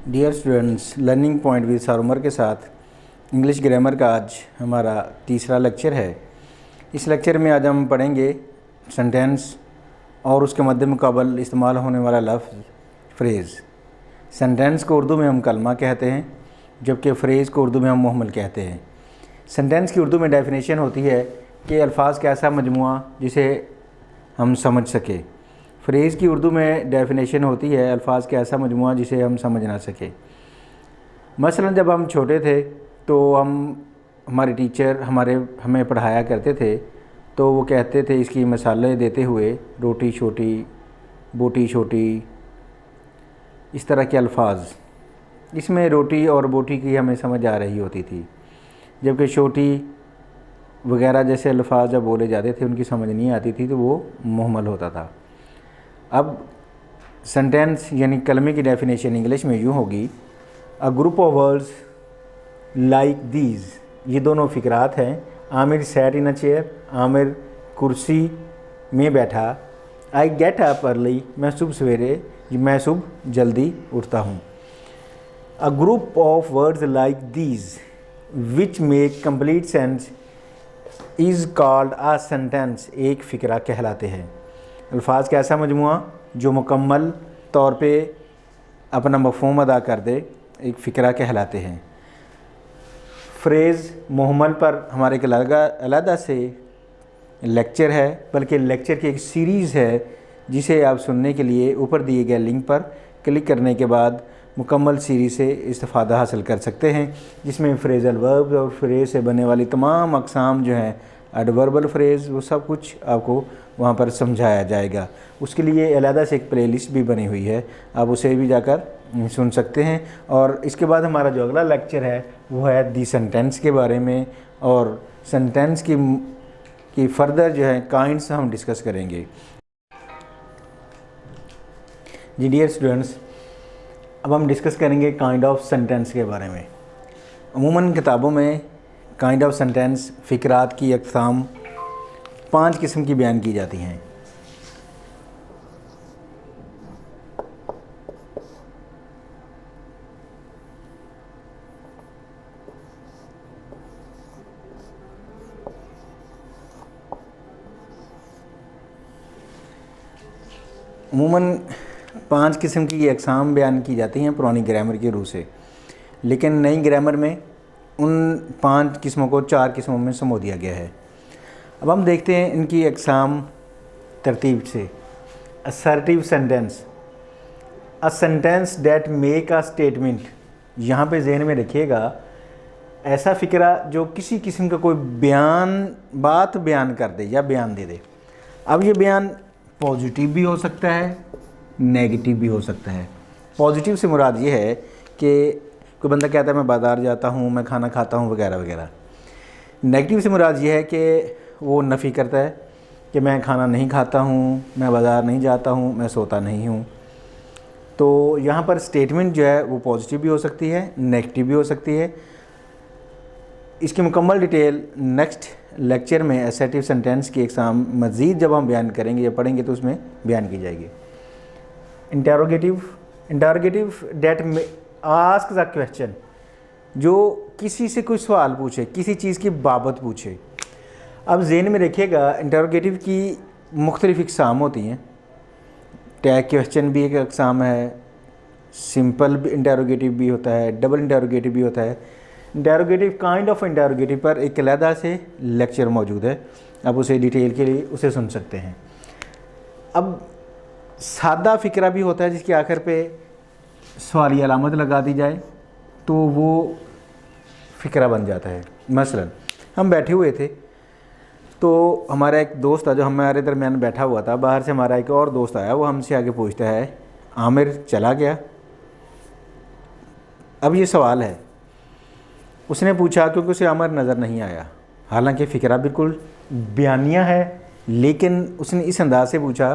Dear students, learning point with sir Umar के साथ English grammar का आज हमारा तीसरा लेक्चर है। इस लेक्चर में आज हम पढ़ेंगे सेंटेंस और उसके मद्दे मुकाबल इस्तेमाल होने वाला लफ्ज़ फ्रेज़। सेंटेंस को उर्दू में हम कलमा कहते हैं, जबकि फ्रेज़ को उर्दू में हम मुहम्मल कहते हैं। सेंटेंस की उर्दू में डेफिनेशन होती है कि अल्फाज का ऐसा मजमुआ जिसे हम समझ सके। फ्रेज़ की उर्दू में डेफिनेशन होती है अल्फाज का ऐसा मजमुआ जिसे हम समझ ना सके। मसलन जब हम छोटे थे तो हमारे टीचर हमें पढ़ाया करते थे, तो वो कहते थे इसकी मिसालें देते हुए रोटी छोटी, बोटी छोटी, इस तरह के अल्फाज। इसमें रोटी और बोटी की हमें समझ आ रही होती थी, जबकि छोटी वगैरह जैसे अल्फाज जब बोले जाते थे उनकी समझ नहीं आती थी, तो वो मुहम्मल होता था। अब सेंटेंस यानी कलमे की डेफिनेशन इंग्लिश में यूँ होगी, अ group of words like these. ये दोनों फ़िक्रात हैं। Aamir sat in a chair, Aamir कुर्सी में बैठा। आई गेट अप अर्ली, मैं सुबह जल्दी उठता हूँ। A group of words like these which make complete sense is called a sentence. एक फ़िक्रा कहलाते हैं अल्फाज का ऐसा मजमुआ जो मुकम्मल तौर पे अपना मफ़हूम अदा कर दे, एक फ़िक्रा कहलाते हैं। फ्रेज़ मुहम्मल पर हमारे एक अलग से लेक्चर है, बल्कि लेक्चर की एक सीरीज़ है जिसे आप सुनने के लिए ऊपर दिए गए लिंक पर क्लिक करने के बाद मुकम्मल सीरीज़ से इस्तिफ़ादा हासिल कर सकते हैं, जिसमें फ्रेज़ल वर्ब और फ्रेज़ से बनने वाली तमाम अक़साम जो हैं, एडवर्बल फ्रेज़, वो सब कुछ आपको वहाँ पर समझाया जाएगा। उसके लिए अलग से एक प्लेलिस्ट भी बनी हुई है, आप उसे भी जाकर सुन सकते हैं। और इसके बाद हमारा जो अगला लेक्चर है वो है दी सेंटेंस के बारे में, और सेंटेंस की फ़र्दर जो है काइंड्स हम डिस्कस करेंगे। जी डियर स्टूडेंट्स, अब हम डिस्कस करेंगे काइंड ऑफ सेंटेंस के बारे में। अमूमन किताबों में काइंड ऑफ सेंटेंस फ़िक्रात की अक़साम 5 किस्म की बयान की जाती हैं। अमूमन 5 किस्म की अक़साम बयान की जाती हैं पुरानी ग्रामर की रूह से, लेकिन नई ग्रामर में उन 5 किस्मों को 4 किस्मों में समो दिया गया है। अब हम देखते हैं इनकी अक़साम तरतीब से। Assertive sentence, a sentence that make a statement. यहाँ पे ज़हन में रखिएगा, ऐसा फ़िक्रा जो किसी किस्म का कोई बात बयान कर दे या बयान दे दे। अब ये बयान पॉजिटिव भी हो सकता है, नेगेटिव भी हो सकता है। पॉजिटिव से मुराद ये है कि कोई बंदा कहता है मैं बाज़ार जाता हूँ, मैं खाना खाता हूँ, वगैरह वगैरह। नेगेटिव से मुराद ये है कि वो नफ़ी करता है कि मैं खाना नहीं खाता हूँ, मैं बाज़ार नहीं जाता हूँ, मैं सोता नहीं हूँ। तो यहाँ पर स्टेटमेंट जो है वो पॉजिटिव भी हो सकती है, नेगेटिव भी हो सकती है। इसकी मुकम्मल डिटेल नेक्स्ट लेक्चर में असर्टिव सेंटेंस की अक़साम मज़ीद जब हम बयान करेंगे या पढ़ेंगे तो उसमें बयान की जाएगी। Interrogative that ask the question, जो किसी से कोई सवाल पूछे, किसी चीज़ की बाबत पूछे। अब ज़हन में रखिएगा, इंटरोगेटिव की मुख्तलिफ़ अक़साम होती हैं। टैग क्वेश्चन भी एक अक़साम है, सिंपल इंटरोगेटिव भी होता है, डबल इंटरोगेटिव भी होता है। इंटरोगेटिव काइंड ऑफ इंटरोगेटिव पर एक अलग से लेक्चर मौजूद है, आप उसे डिटेल के लिए उसे सुन सकते हैं। अब सादा फ़िक्रा भी होता है जिसके आखिर पे सवाली अलामत लगा दी जाए तो वो फ़िक्रा बन जाता है। मसलन हम बैठे हुए थे तो हमारा एक दोस्त था जो हमारे दरमियान बैठा हुआ था। बाहर से हमारा एक और दोस्त आया, वो हमसे आगे पूछता है आमिर चला गया। अब ये सवाल है, उसने पूछा क्योंकि उसे आमिर नज़र नहीं आया। हालांकि फ़िक्रा बिल्कुल बयानिया है, लेकिन उसने इस अंदाज़ से पूछा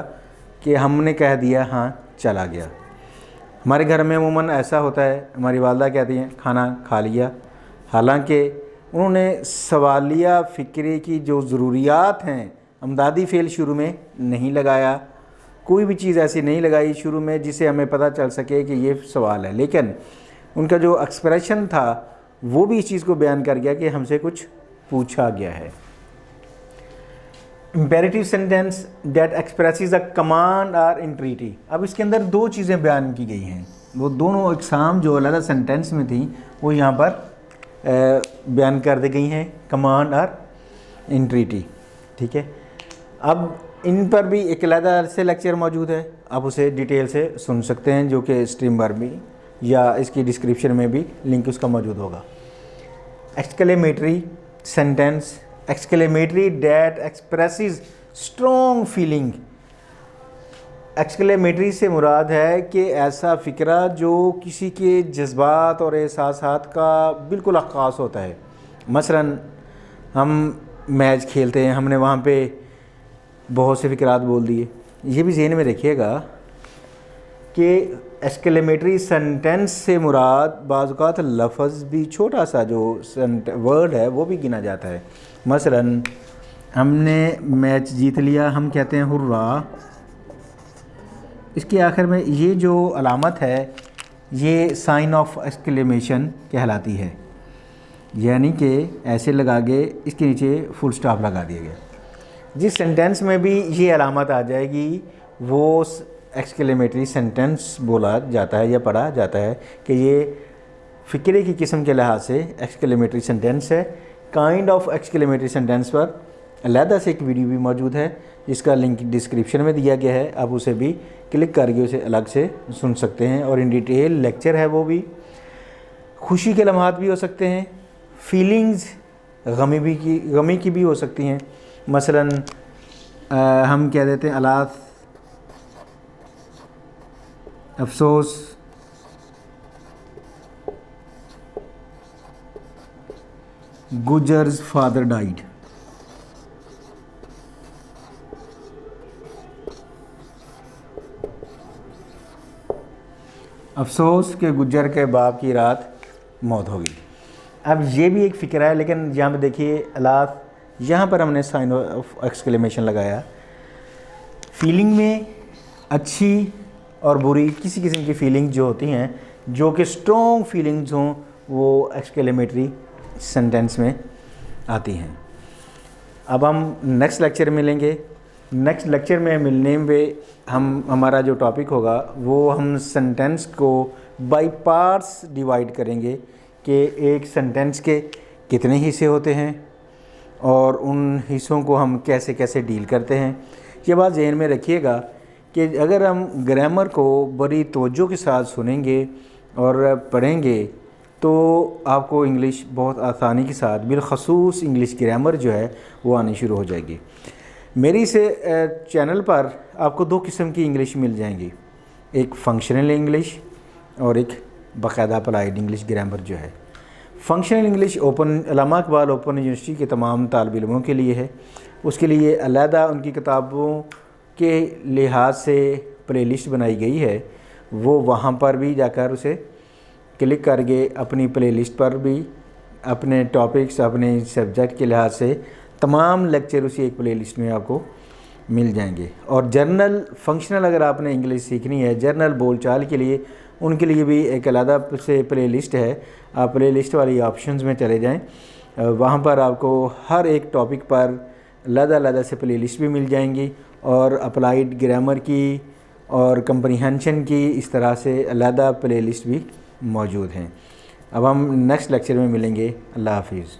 कि हमने कह दिया हाँ चला गया। हमारे घर में अमूमन ऐसा होता है, हमारी वालदा कहती हैं खाना खा लिया, हालांकि उन्होंने सवालिया फ़िक्रे की जो ज़रूरियात हैं अमदादी फ़ेल शुरू में नहीं लगाया, कोई भी चीज़ ऐसी नहीं लगाई शुरू में जिससे हमें पता चल सके कि ये सवाल है, लेकिन उनका जो एक्सप्रेशन था वो भी इस चीज़ को बयान कर गया कि हमसे कुछ पूछा गया है। Imperative sentence that expresses a command or entreaty. अब इसके अंदर दो चीज़ें बयान की गई हैं, वो दोनों इकसाम जो अलग सेंटेंस में थी वो यहाँ पर बयान कर दी गई हैं, कमांड और इंट्रीटी। ठीक है, अब इन पर भी एक अलग से लेक्चर मौजूद है, आप उसे डिटेल से सुन सकते हैं, जो कि स्ट्रीम बार में या इसकी डिस्क्रिप्शन में भी लिंक उसका मौजूद होगा। Exclamatory sentence, exclamatory that expresses strong feeling. Exclamatory से मुराद है कि ऐसा फ़िक्रा जो किसी के जज्बात और एहसासात का बिल्कुल अक्कास होता है। मसलन हम मैच खेलते हैं, हमने वहाँ पे बहुत से फ़िक्रात बोल दिए। ये भी ज़हन में रखिएगा कि एक्सक्लेमेटरी सेंटेंस से मुराद बाज़ औक़ात लफ्ज़ भी छोटा सा जो वर्ड है वो भी गिना जाता है। मसलन हमने मैच जीत लिया, हम कहते हैं हुर्रा। इसके आखिर में ये जो अलामत है ये साइन ऑफ एक्सक्लेमेशन कहलाती है, यानी कि ऐसे लगा के इसके नीचे फुल स्टॉप लगा दिया गया। जिस सेंटेंस में भी ये अलामत आ जाएगी वो एक्सक्लेमेटरी सेंटेंस बोला जाता है या पढ़ा जाता है कि ये फ़िक्रे की किस्म के लिहाज से एक्सक्लेमेटरी सेंटेंस है। काइंड ऑफ एक्सक्लेमेटरी सेंटेंस पर अलहदा से एक वीडियो भी मौजूद है जिसका लिंक डिस्क्रिप्शन में दिया गया है, आप उसे भी क्लिक करके उसे अलग से सुन सकते हैं और इन डिटेल लेक्चर है। वो भी खुशी के लम्हात भी हो सकते हैं, फीलिंग्स गमी की भी हो सकती हैं। मसलन हम कह देते हैं अलास, अफसोस, गुजर्स फादर डाइड। अफसोस के गुजर के बाप की रात मौत हो गई। अब ये भी एक फ़िक्र है, लेकिन यहाँ पे देखिए अलास, यहाँ पर हमने साइन ऑफ एक्सक्लेमेशन लगाया। फीलिंग में अच्छी और बुरी किसी किस्म की फीलिंग जो होती हैं, जो कि स्ट्रॉन्ग फीलिंग्स हों, वो एक्सक्लेमेटरी सेंटेंस में आती हैं। अब हम नेक्स्ट लेक्चर में मिलेंगे। नेक्स्ट लेक्चर में मिलने में हमारा जो टॉपिक होगा वो हम सेंटेंस को बाय पार्ट्स डिवाइड करेंगे कि एक सेंटेंस के कितने हिस्से होते हैं और उन हिस्सों को हम कैसे कैसे डील करते हैं। ये बात ज़हन में रखिएगा कि अगर हम ग्रामर को बड़ी तवज्जो के साथ सुनेंगे और पढ़ेंगे तो आपको इंग्लिश बहुत आसानी के साथ, बिलखसूस इंग्लिश ग्रामर जो है वो आनी शुरू हो जाएगी। मेरी से चैनल पर आपको दो किस्म की इंग्लिश मिल जाएंगी, एक फंक्शनल इंग्लिश और एक बाकायदा अप्लाइड इंग्लिश ग्रामर जो है। फंक्शनल इंग्लिश अल्लामा इकबाल ओपन यूनिवर्सिटी के तमाम तालिब इल्मों के लिए है। उसके लिए अलहदा उनकी किताबों के लिहाज से प्लेलिस्ट बनाई गई है, वो वहाँ पर भी जाकर उसे क्लिक करके अपनी प्लेलिस्ट पर भी अपने टॉपिक्स, अपने सब्जेक्ट के लिहाज से तमाम लेक्चर उसी एक प्लेलिस्ट में आपको मिल जाएंगे। और जर्नल फंक्शनल अगर आपने इंग्लिश सीखनी है, जर्नल बोलचाल के लिए, उनके लिए भी एक अलहदा से प्लेलिस्ट है। आप प्लेलिस्ट वाली ऑप्शंस में चले जाएं, वहाँ पर आपको हर एक टॉपिक पर अलहदा से प्लेलिस्ट भी मिल जाएंगी और अप्लाइड ग्रामर की और कंप्रीहेंशन की इस तरह से अलहदा प्लेलिस्ट भी मौजूद हैं। अब हम नेक्स्ट लेक्चर में मिलेंगे। अल्लाह हाफिज़।